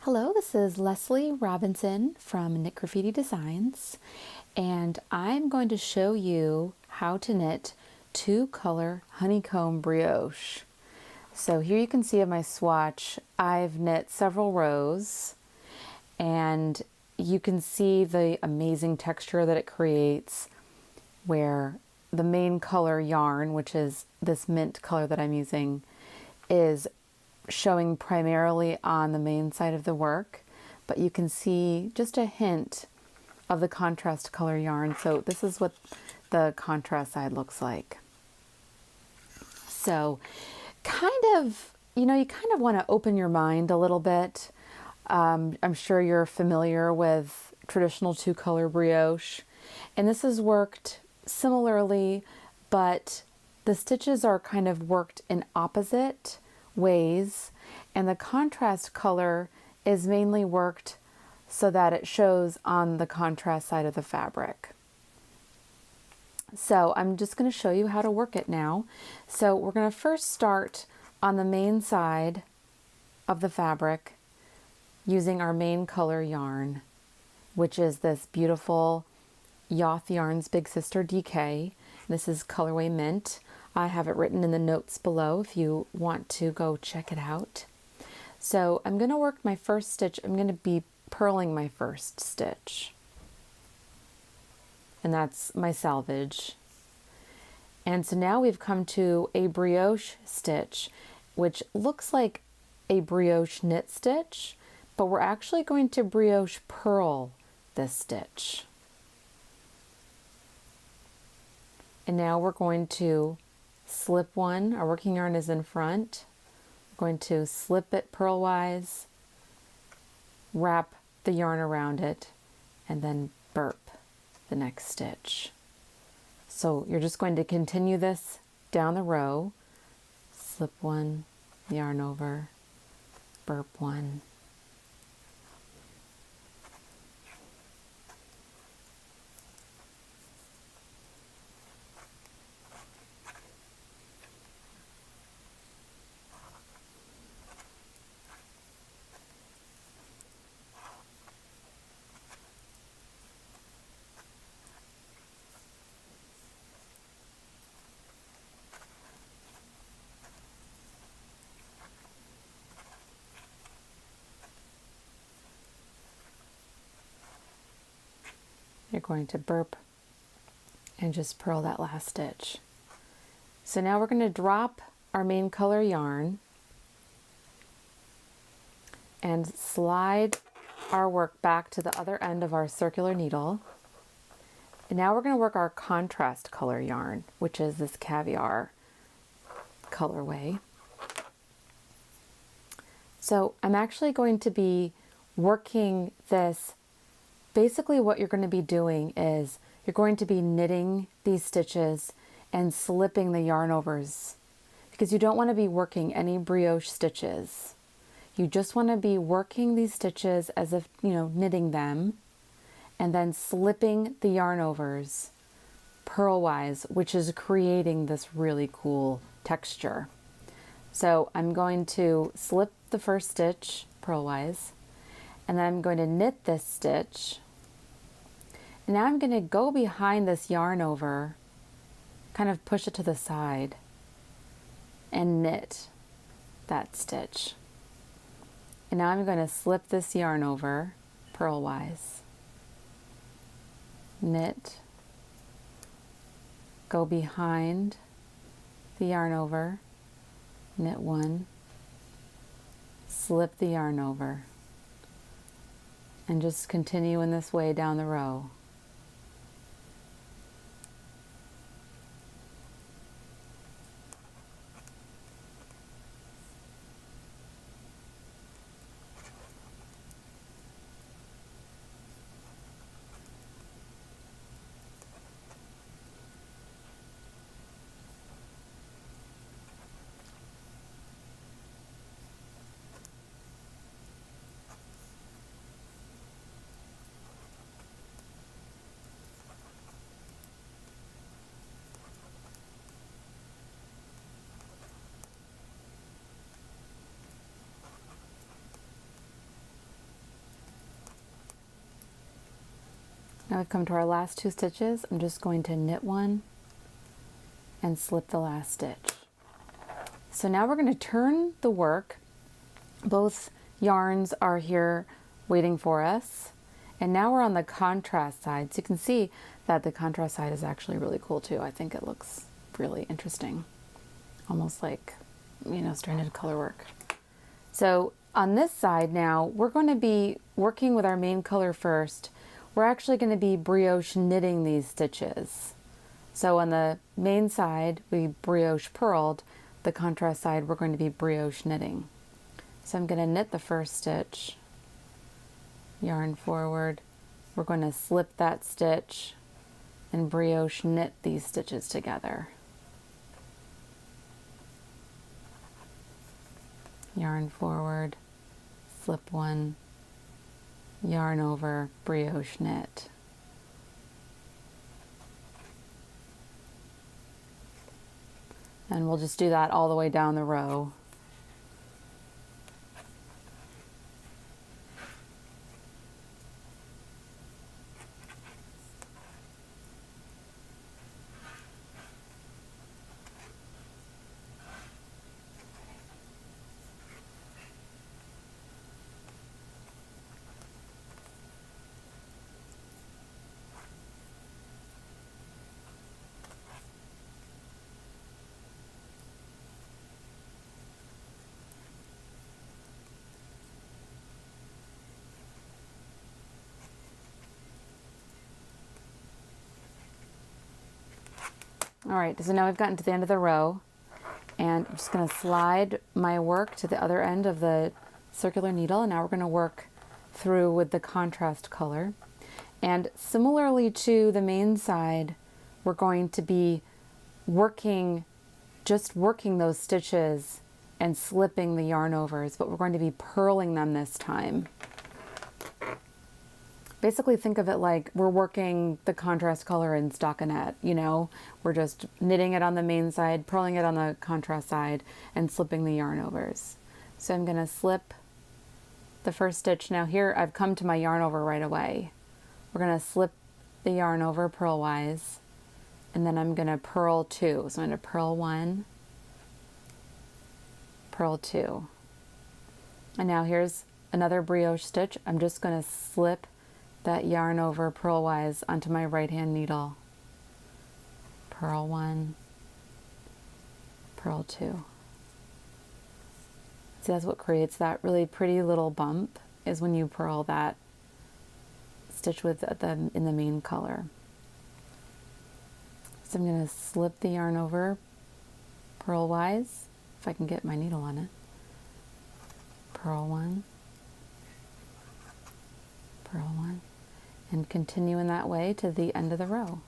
Hello, this is Lesley Robinson from Knit Graffiti Designs, and I'm going to show you how to knit two-color honeycomb brioche. So here you can see on my swatch, I've knit several rows, and you can see the amazing texture that it creates where the main color yarn, which is this mint color that I'm using, is showing primarily on the main side of the work, but you can see just a hint of the contrast color yarn. So this is what the contrast side looks like. So you kind of want to open your mind a little bit. I'm sure you're familiar with traditional two-color brioche, and this is worked similarly, but the stitches are kind of worked in opposite ways, and the contrast color is mainly worked so that it shows on the contrast side of the fabric. So I'm just going to show you how to work it now. So we're going to first start on the main side of the fabric using our main color yarn, which is this beautiful Yoth Yarns Big Sister DK. This is colorway Mint. I have it written in the notes below if you want to go check it out. So I'm going to work my first stitch. I'm going to be purling my first stitch. And that's my salvage. And so now we've come to a brioche stitch, which looks like a brioche knit stitch, but we're actually going to brioche purl this stitch. And now we're going to slip one. Our working yarn is in front. We're going to slip it purlwise, wrap the yarn around it, and then burp the next stitch. So you're just going to continue this down the row. Slip one, yarn over, burp one. You're going to burp and just purl that last stitch. So now we're going to drop our main color yarn and slide our work back to the other end of our circular needle. And now we're going to work our contrast color yarn, which is this caviar colorway. So I'm actually going to be working this. Basically what you're going to be doing is you're going to be knitting these stitches and slipping the yarn overs, because you don't want to be working any brioche stitches. You just want to be working these stitches as if, knitting them, and then slipping the yarn overs purlwise, which is creating this really cool texture. So I'm going to slip the first stitch purlwise, and then I'm going to knit this stitch. And now I'm going to go behind this yarn over, kind of push it to the side, and knit that stitch. And now I'm going to slip this yarn over purlwise, knit, go behind the yarn over, knit one, slip the yarn over, and just continue in this way down the row. Now we've come to our last 2 stitches. I'm just going to knit one and slip the last stitch. So now we're going to turn the work. Both yarns are here waiting for us. And now we're on the contrast side. So you can see that the contrast side is actually really cool too. I think it looks really interesting. Almost like, you know, stranded color work. So on this side now, we're going to be working with our main color first. We're actually going to be brioche knitting these stitches. So on the main side, we brioche purled. The contrast side, we're going to be brioche knitting. So I'm going to knit the first stitch, yarn forward. We're going to slip that stitch and brioche knit these stitches together. Yarn forward, slip one, yarn over, brioche knit. And we'll just do that all the way down the row. All right, so now we've gotten to the end of the row, and I'm just going to slide my work to the other end of the circular needle, and now we're going to work through with the contrast color. And similarly to the main side, we're going to be just working those stitches and slipping the yarn overs, but we're going to be purling them this time. Basically think of it like we're working the contrast color in stockinette, you know? We're just knitting it on the main side, purling it on the contrast side, and slipping the yarn overs. So I'm going to slip the first stitch. Now here I've come to my yarn over right away. We're going to slip the yarn over purlwise, and then I'm going to purl 2. So I'm going to purl 1, purl 2. And now here's another brioche stitch. I'm just going to slip that yarn over purlwise onto my right hand needle. Purl 1, purl 2. See, that's what creates that really pretty little bump, is when you purl that stitch with in the main color. So I'm going to slip the yarn over purlwise, if I can get my needle on it. Purl 1, purl 1. And continue in that way to the end of the row.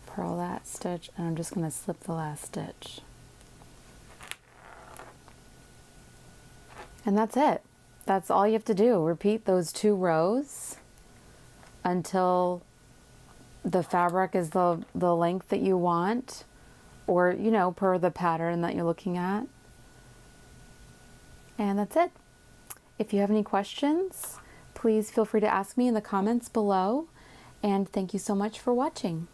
Purl that stitch, and I'm just going to slip the last stitch. And that's it. That's all you have to do. Repeat those 2 rows until the fabric is the length that you want, or, you know, per the pattern that you're looking at. And that's it. If you have any questions, please feel free to ask me in the comments below. And thank you so much for watching.